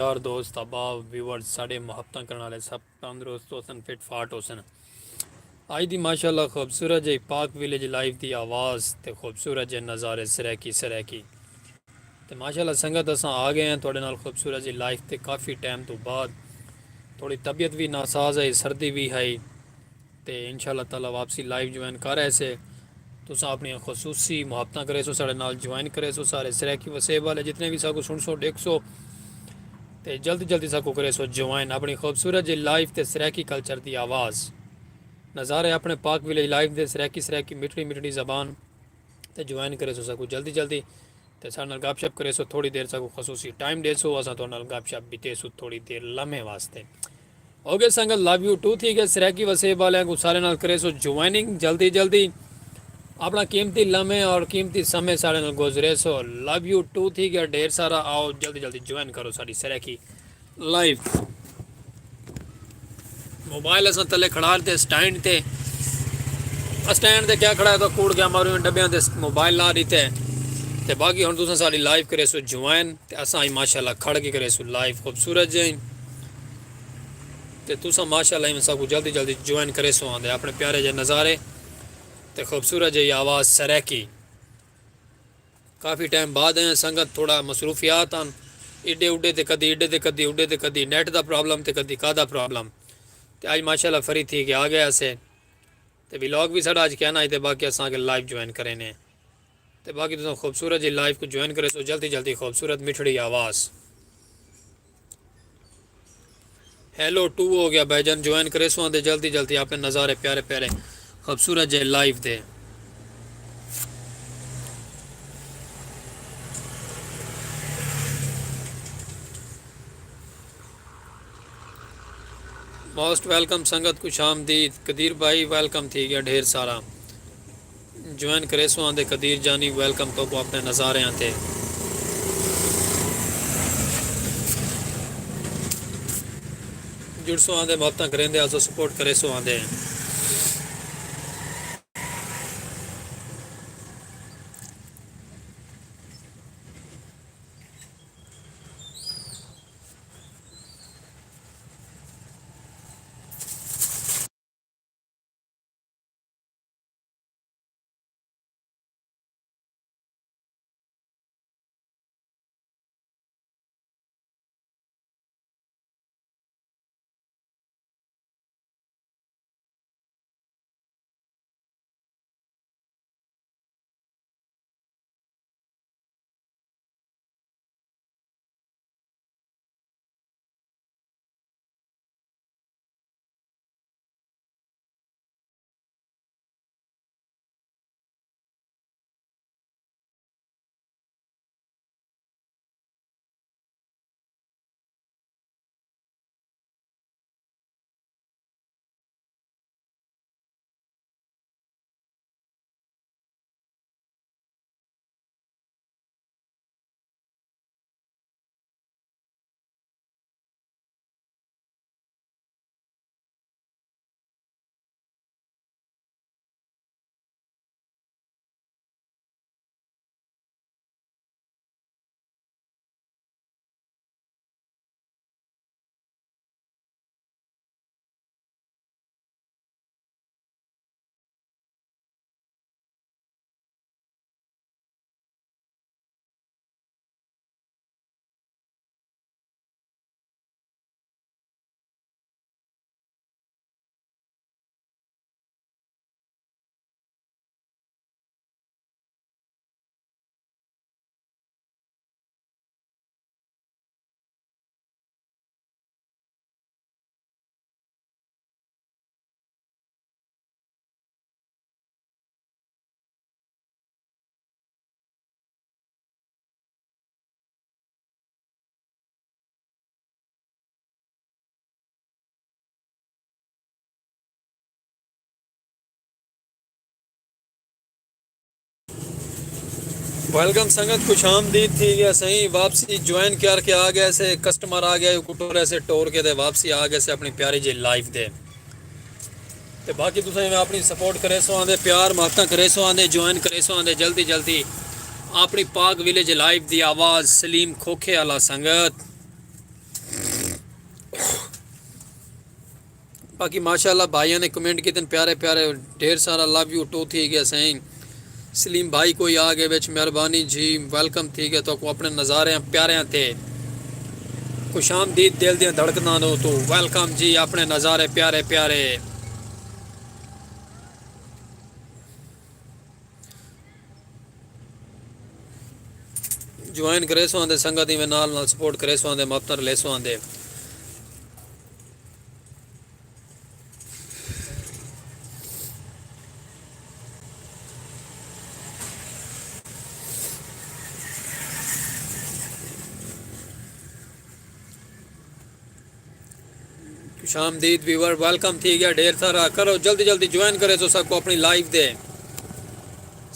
यार दोस्त अहबाब व्यूवर्स साढ़े मुहब्बत करने वाले सब तंदुरुस्त होसन फिट फाट होसन। आज दी माशाल्लाह खूबसूरत जी पाक विलेज लाइफ दी आवाज़ ते खूबसूरत जे नज़ारे सराकी ते माशाल्लाह संगत असां आ गए हैं थोड़े नाल खूबसूरत जी लाइफ ते काफ़ी टाइम तो बाद। थोड़ी तबीयत भी नासाज है, सर्दी भी है ते इंशाल्लाह ताला वापसी लाइव ज्वाइन कर ऐसे तुस अपनी खसूसी मुहब्बत करे सो साढ़े नाल ज्वाइन करे सो सारे सराकी वसेब वाले जितने भी साको सुन सो देख सो ते जल्दी जल्दी साको करे सो ज्वाइन अपनी खूबसूरत जी लाइफ ते सराकी कल्चर दी आवाज़ नज़ारे अपने पाक विलेज लाइफ दे सराकी मिठड़ी मिठड़ी ज़बान ते ज्वाइन करे सो सको जल्दी जल्दी ते साढ़े नाल गपशप करे सो थोड़ी देर सको खसूसी टाइम दे सो असां थोड़े नाल गपशप बीते सो थोड़ी देर लम्हे वास्ते। ओके संगत लव यू टू थी गए सराकी वसेब वाले को सारे नाल करे सो ज्वाइनिंग जल्दी जल्दी अपना कीमती लम्हे और कीमती समय साढ़े नाल गुजरे सो लव यू टू थी गया ढेर सारा आओ जल्दी जल्दी ज्वाइन करो साड़ी सराकी लाइव। मोबाइल असां थले खड़ा थे स्टैंड थे स्टैंड ते क्या खड़ा है तो कूड़ गया मारू डब्बियां ते मोबाइल ला दी ते बाकी हम तुसें साड़ी लाइव करे सो ज्वाइन ते असां ही माशाल्लाह खड़ के करे सो लाइव खूबसूरत जे ते तुसां माशाल्लाह में सबको जल्दी जल्दी ज्वाइन करे सो आंदे अपने प्यारे जे नज़ारे ते खूबसूरत जी आवाज़ सराकी काफ़ी टाइम बाद है संगत थोड़ा मसरूफियात आन इडे उडे ते कदी इडे ते कदी उडे ते कदी नेट का प्रॉब्लम ते कदी का प्रॉब्लम ते अज माशाल्लाह फरी थी कि आ गया असे ते व्लॉग भी साढ़ा अज कहना है ते बाकी असां के लाइव ज्वाइन करे ने ते बाकी तुम खूबसूरत जी लाइव को ज्वाइन करे तो जल्दी जल्दी खूबसूरत मिठड़ी आवाज़ हेलो टू हो गया भाईजान ज्वाइन करे सो आंदे जल्दी जल्दी अपने नज़ारे प्यारे प्यारे खूबसूरत जे लाइव दे। मोस्ट वेलकम संगत कुछ आमदीद कदीर भाई वेलकम थी गया ढेर सारा ज्वाइन करे सो आंदे कदीर जानी वेलकम तो को अपने नज़ारे आते जुड़ सो आंदे मुहब्बत करेंदे आसो सपोर्ट करे सो आंदे। वेलकम संगत खुश आमदीद थी गया सही वापसी ज्वाइन करके आ गए से कस्टमर आ गया कुटोर ऐसे टोर के दे वापसी आ गए से अपनी प्यारी जी लाइफ दे ते बाकी तुसें अपनी सपोर्ट करे सो आंदे प्यार मुहब्बत करे सो आंदे ज्वाइन करे सो आंदे जल्दी जल्दी अपनी पाक विलेज लाइफ दी आवाज़ सलीम खोखे आला संगत बाकी माशाल्लाह भाइयों ने कमेंट कितने प्यारे प्यारे, ढेर सारा लव यू टू थी गया सही। सलीम भाई कोई आ गए बिच, मेहरबानी जी, वेलकम थी गया तो अपने नज़ारे प्यारे थे। खुशामदीद दिल दियां धड़कना दो तो वेलकम जी, अपने नज़ारे प्यारे प्यारे। ज्वाइन करे सो आंदे संगत में नाल नाल सपोर्ट करे सो आंदे मफ्तर ले सो आंदे। खुशामदीद व्यूअर, वेलकम थी गया ढेर सारा। करो जल्दी जल्दी ज्वाइन करे तो सबको अपनी लाइव दे।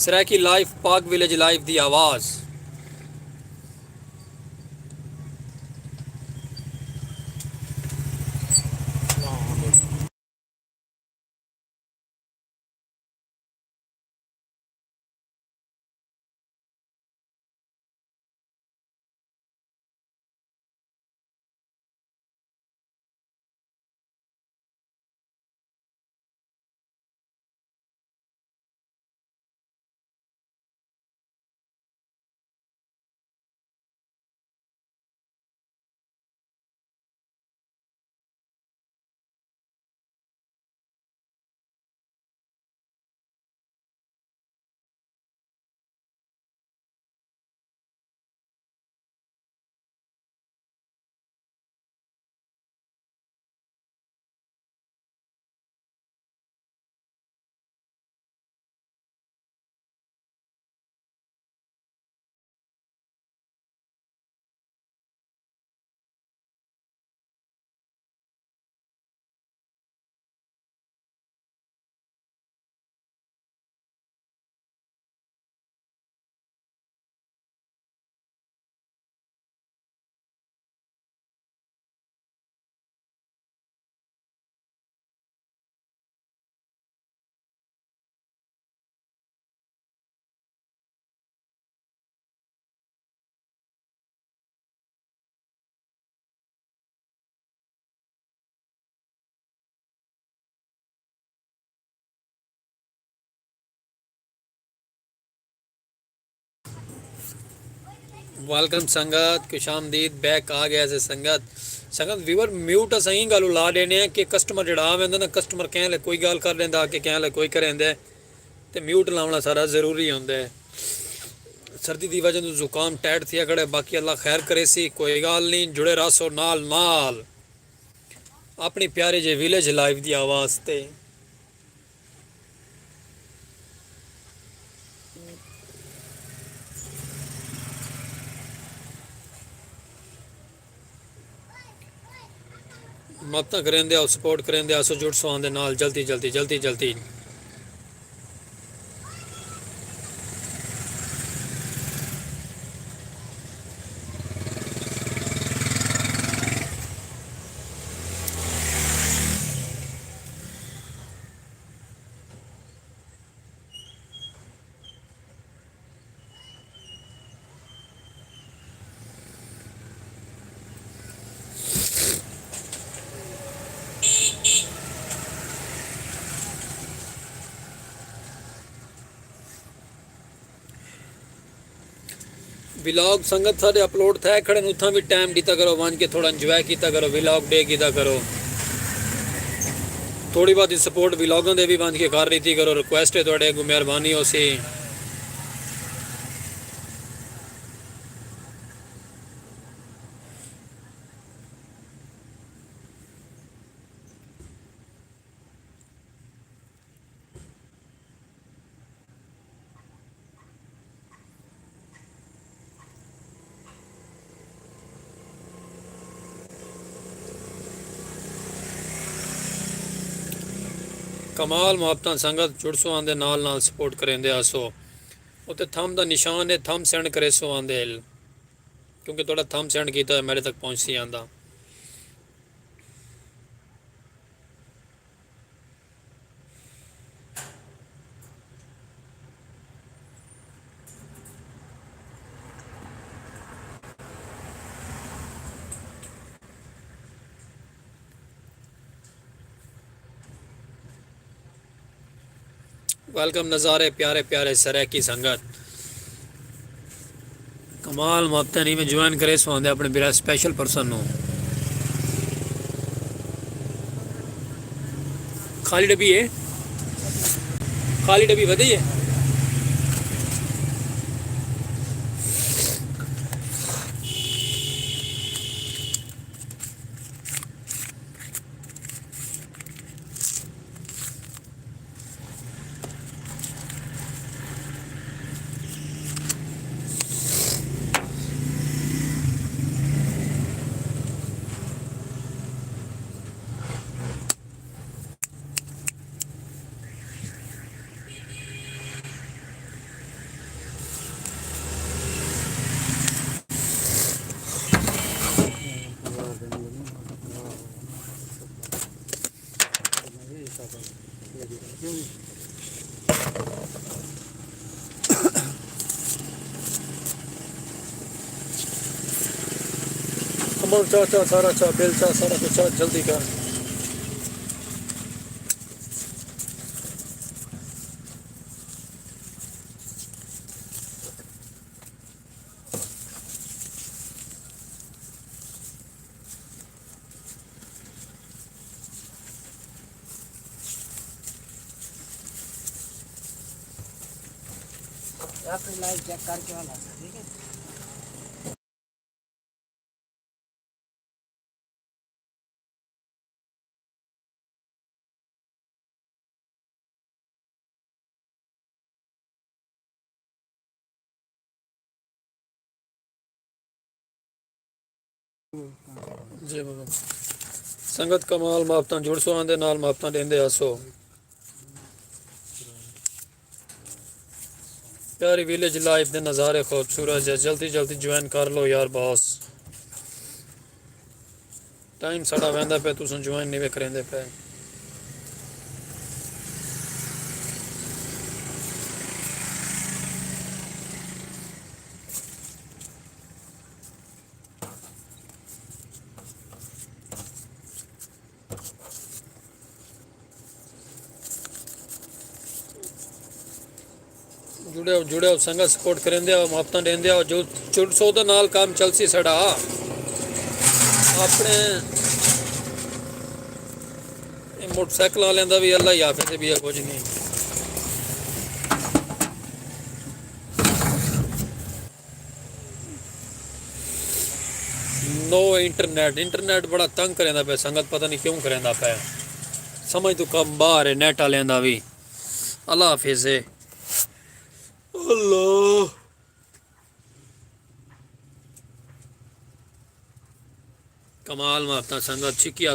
सराकी लाइव, पाक विलेज लाइव दी आवाज़। वेलकम संगत, खुशामदीद बैक आ गया से संगत। संगत व्यूअर म्यूट सही गल ला देने कि कस्टमर जड़ा आवे ना, कस्टमर कहले कोई गल कर लेंदा कि कहले कोई करेंदे ते म्यूट लावना सारा जरूरी होंदा है। सर्दी की वजह तो जुकाम टैट थी खड़े, बाकी अल्लाह खैर करे सी, कोई गल नहीं। जुड़े रहो नाल नाल अपनी प्यारे जे विलेज लाइव की आवाज़ ते। मत करेंदे आओ, सपोर्ट करेंदे आसो, जुड़ सो आंदे नाल जल्दी जल्दी जल्दी जल्दी। विलॉग संगत सारे अपलोड थे खड़े, उतना भी टाइम दिता करो, वन के थोड़ा इंजॉय किया करो, विलॉग डे किया करो, थोड़ी बहुत सपोर्ट विलॉगों दे भी वन के कर रही थी करो। रिक्वेस्ट है थोड़े को, मेहरबानी हो सी। कमाल मुहब्बत संगत, जुड़ सो आंदे नाल नाल सपोर्ट करेंदे आसो। उत्ते थंब का निशान है, थंब सेंड करे सो आंदे, क्योंकि थोड़ा थंब सेंड किया मेरे तक पहुँच सी आंदा। वेलकम नज़ारे प्यारे प्यारे सरे की संगत कमाल मोहब्बत नहीं में ज्वाइन करे सो आंदे अपने मेरा स्पेशल पर्सन नो खाली डब्बी है खाली डब्बी वधी है कमाल चा चा सारा चा बिल चा सारा कुछ चा जल्दी कर अपनी लाइव चेक करके वाला ठीक है। जी बाबा संगत कमाल मोहब्बत जुड़ सो आंदे नाल मोहब्बत देंदे आसो प्यारी विलेज लाइफ दे नज़ारे खूबसूरत है जल्दी जल्दी ज्वाइन कर लो यार बॉस टाइम साड़ा वहदा पे तुम ज्वाइन नहीं वे करेंदे पे जुड़े जुड़े संगत सपोर्ट करेंदे आओ मोहब्बत देंदे आओ जो जुड़ सो दे नाल काम चलसी साड़ा अपने मोटरसाइकिल वाले का भी अल्लाह ही हाफिज भी है कुछ नहीं नो इंटरनेट इंटरनेट बड़ा तंग करेंदा पे संगत पता नहीं क्यों करेंदा पे समझ तो कम बाहर है नेट वाले का भी अल्लाह हाफिज है अल्लाह कमाल माफता संगत चिकी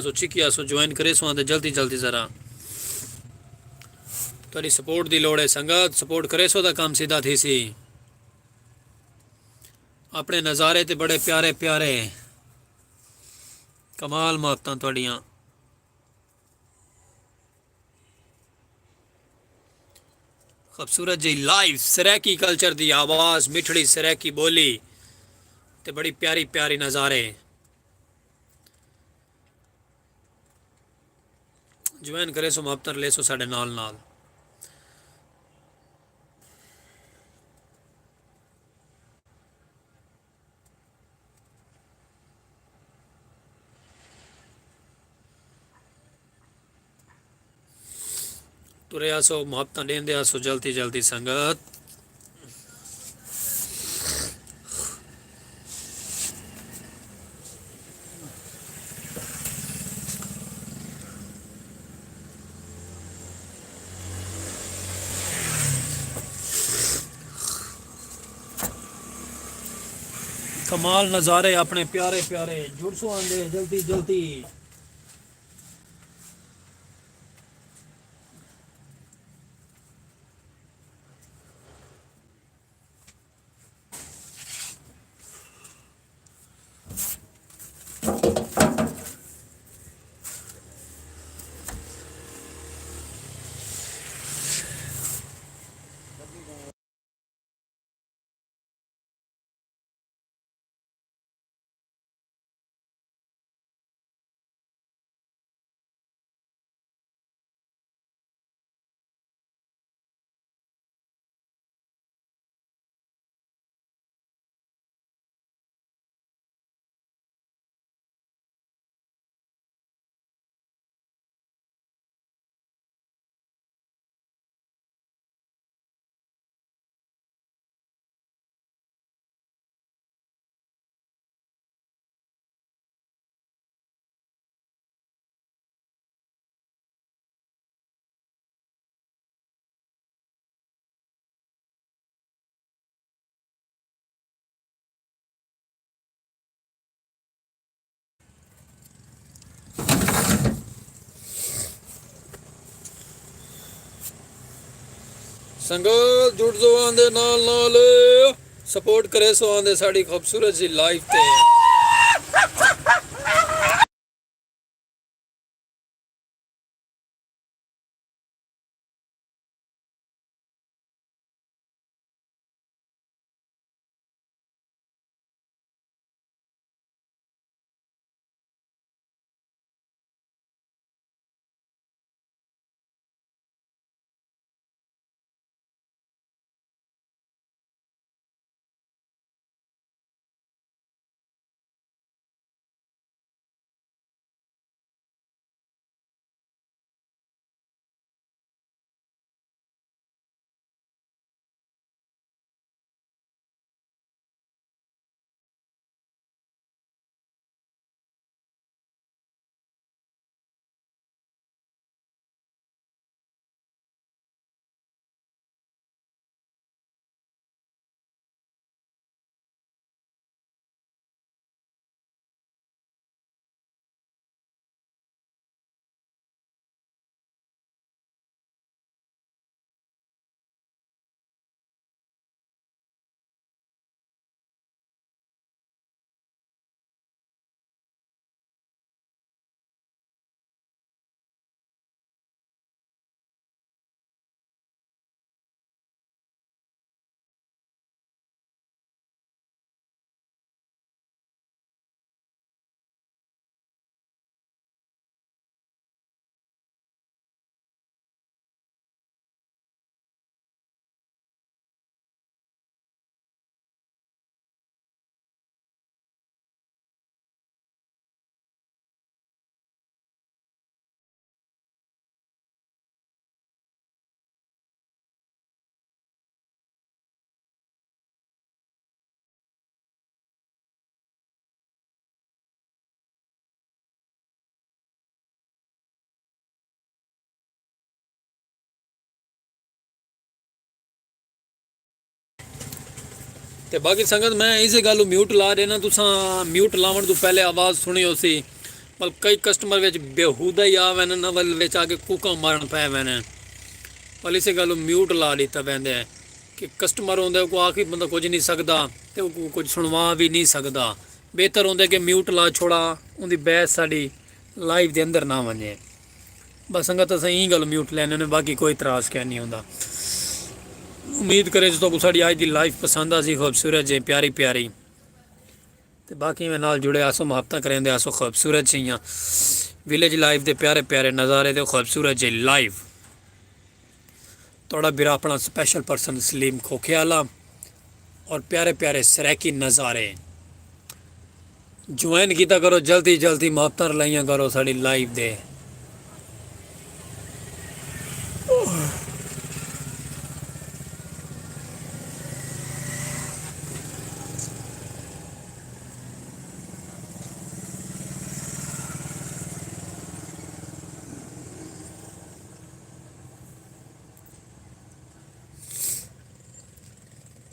आसो ज्वाइन करे सो आंदे जल्दी जल्दी जरा थोड़ी सपोर्ट दी लोड़ है संगत सपोर्ट करे सो दा काम सीधा थी सी अपने नज़ारे ते बड़े प्यारे प्यारे कमाल माफता थोड़ियां खूबसूरत जी लाइव सरैकी कल्चर दी आवाज़ मिठड़ी सरैकी बोली ते बड़ी प्यारी प्यारी नज़ारे ज्वाइन करे सो मोहब्बत ले सो साढ़े नाल नाल तुरे आसो मोहब्बत देंदे आसो जल्दी जल्दी संगत कमाल नज़ारे अपने प्यारे प्यारे जुड़ सो आंदे जल्दी जल्दी ਸੰਗਤ ਜੁੜ ਜੋ ਆਂਦੇ ਨਾਲ ਸਪੋਰਟ ਕਰੇ ਸੋ ਆਂਦੇ ਸਾਡੀ ਖੂਬਸੂਰਤ ਜੀ ਲਾਈਫ ਤੇ। ਤੇ ਬਾਕੀ ਸੰਗਤ ਮੈਂ ਇਸੇ ਗੱਲ ਨੂੰ ਮਿਊਟ ਲਾ ਦੇਣਾ, ਤੁਸੀਂ ਮਿਊਟ ਲਾਉਣ ਤੋਂ ਪਹਿਲੇ ਆਵਾਜ਼ ਸੁਣਿਓ ਸੀ। ਪਰ ਕਈ ਕਸਟਮਰ ਵਿੱਚ ਬੇਹੂਦਾ ਹੀ ਆਵੇ ਨਾ ਨਵਲ ਵਿੱਚ ਆ ਕੇ ਕੂਕਾਂ ਮਾਰਨ ਪੈ ਵੇ ਨੇ। ਪਰ ਇਸੇ ਗੱਲ ਨੂੰ ਮਿਊਟ ਲਾ ਦਿੱਤਾ ਪੈਂਦਾ ਹੈ ਕਿ ਕਸਟਮਰ ਹੁੰਦਾ ਕੋ ਆਖੀ ਬੰਦਾ ਕੁਝ ਨਹੀਂ ਸਕਦਾ ਤੇ ਉਹ ਕੁਝ ਸੁਣਵਾ ਵੀ ਨਹੀਂ ਸਕਦਾ। ਬਿਹਤਰ ਹੁੰਦਾ ਕਿ ਮਿਊਟ ਲਾ ਛੋੜਾ, ਉਹਦੀ ਬਹਿਸ ਸਾਡੀ ਲਾਈਵ ਦੇ ਅੰਦਰ ਨਾ ਵੰਜੇ। ਬਸ ਸੰਗਤ ਅਸੀਂ ਇਹ ਗੱਲ ਮਿਊਟ ਲੈਣੇ ਨੇ, ਬਾਕੀ ਕੋਈ ਇਤਰਾਜ਼ ਕਹਿ ਨਹੀਂ ਹੁੰਦਾ। उम्मीद करे तो साड़ी आज की लाइफ पसंद आ सी, खूबसूरत जी प्यारी प्यारी। तो बाकी मैं नाल जुड़े आसो मुहब्बत करें आसो खूबसूरत जी विलेज लाइफ के प्यारे प्यारे नज़ारे तो खूबसूरत जी लाइफ। थोड़ा बिरा अपना स्पैशल परसन सलीम खोखेवाला और प्यारे प्यारे सरैकी नज़ारे ज्वाइन किया करो, जल्दी जल्दी मुहब्बत लाइया करो साड़ी लाइफ दे।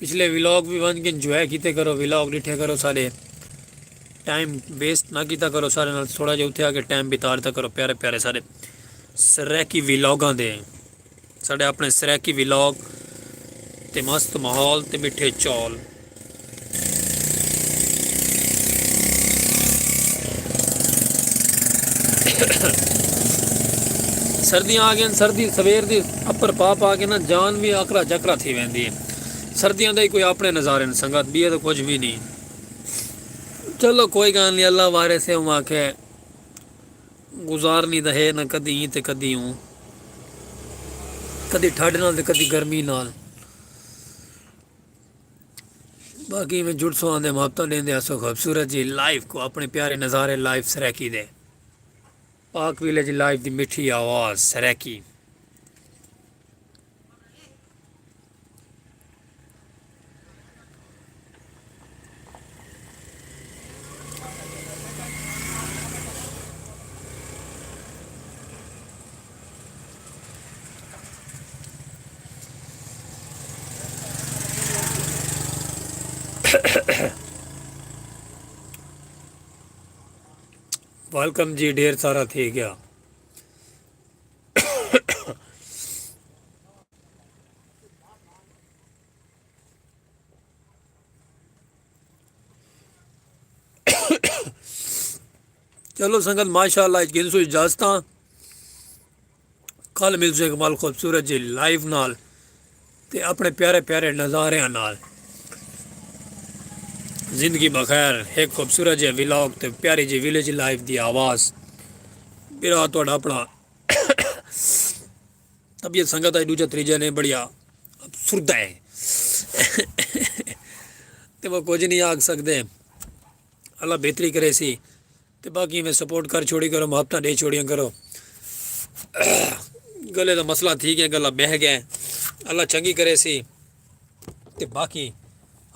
पिछले व्लॉग भी बन के इंजॉय किते करो, व्लॉग डिठे करो सारे, टाइम वेस्ट ना किया करो सारे नाल, थोड़ा जिहा उत्थे आके टाइम बिता दिया करो प्यारे प्यारे सारे सरैकी व्लॉगां दे। साढ़े अपने सरैकी व्लॉग ते मस्त माहौल ते मिठे चौल। सर्दियाँ आ गई, सर्दी सवेर दी अपर पा के ना जान भी आकरा जकरा थी वेंदी है। सर्दियों के कोई अपने नज़ारे ने संगत भी है तो कुछ भी नहीं। चलो कोई गल नहीं, अल्लाह वारे से हूँ आखे गुजारनी तो है ना, कदी तो कदी हूँ, कदी ठंड नाल ते कदी गर्मी नाल। बाकी मैं जुड़ सो आंदे मुहब्बत लेंदे आसो खूबसूरत जी लाइफ को, अपने प्यारे नज़ारे लाइफ सरैकी दे। पाक विलेज लाइफ दी मिठी आवाज़ सरैकी। वेलकम जी, ढेर सारा थी गया। चलो संगत माशाअल्लाह गिनसो इजाजत कल मिलसो एक माल खूबसूरत जी लाइव नाल ते अपने प्यारे प्यारे नज़ारियां नाल जिंदगी बखैर एक खूबसूरत जी व्लॉग ते प्यारी जी विलेज लाइफ दी आवाज़ मेरा थोड़ा अपना तबीयत संगत है दूजा त्रीजा ने बढ़िया सुरदा है ते वो कुछ नहीं आख सकते अल्लाह बेहतरी करे सी ते बाकी में सपोर्ट कर छोड़ी करो मुहब्बत दे छोड़ियां करो गले का मसला ठीक है गला बह गया अल्लाह चंगी करे सी ते बाकी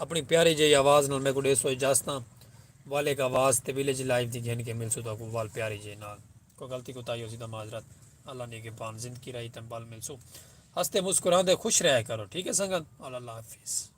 अपनी प्यारी जी आवाज़ नाल मैं को 150 इजाजत वाले का आवाज़ ते विलेज लाइफ दी गिन के मिल सुदा को वाल प्यारी जी नाल को गलती को ताई हो सीधा माजरत अल्लाह ने के पान जिंदगी रही तंबाल मिलसो हंसते मुस्कुराते खुश रहा करो ठीक है संगत अल्लाह हाफिज़।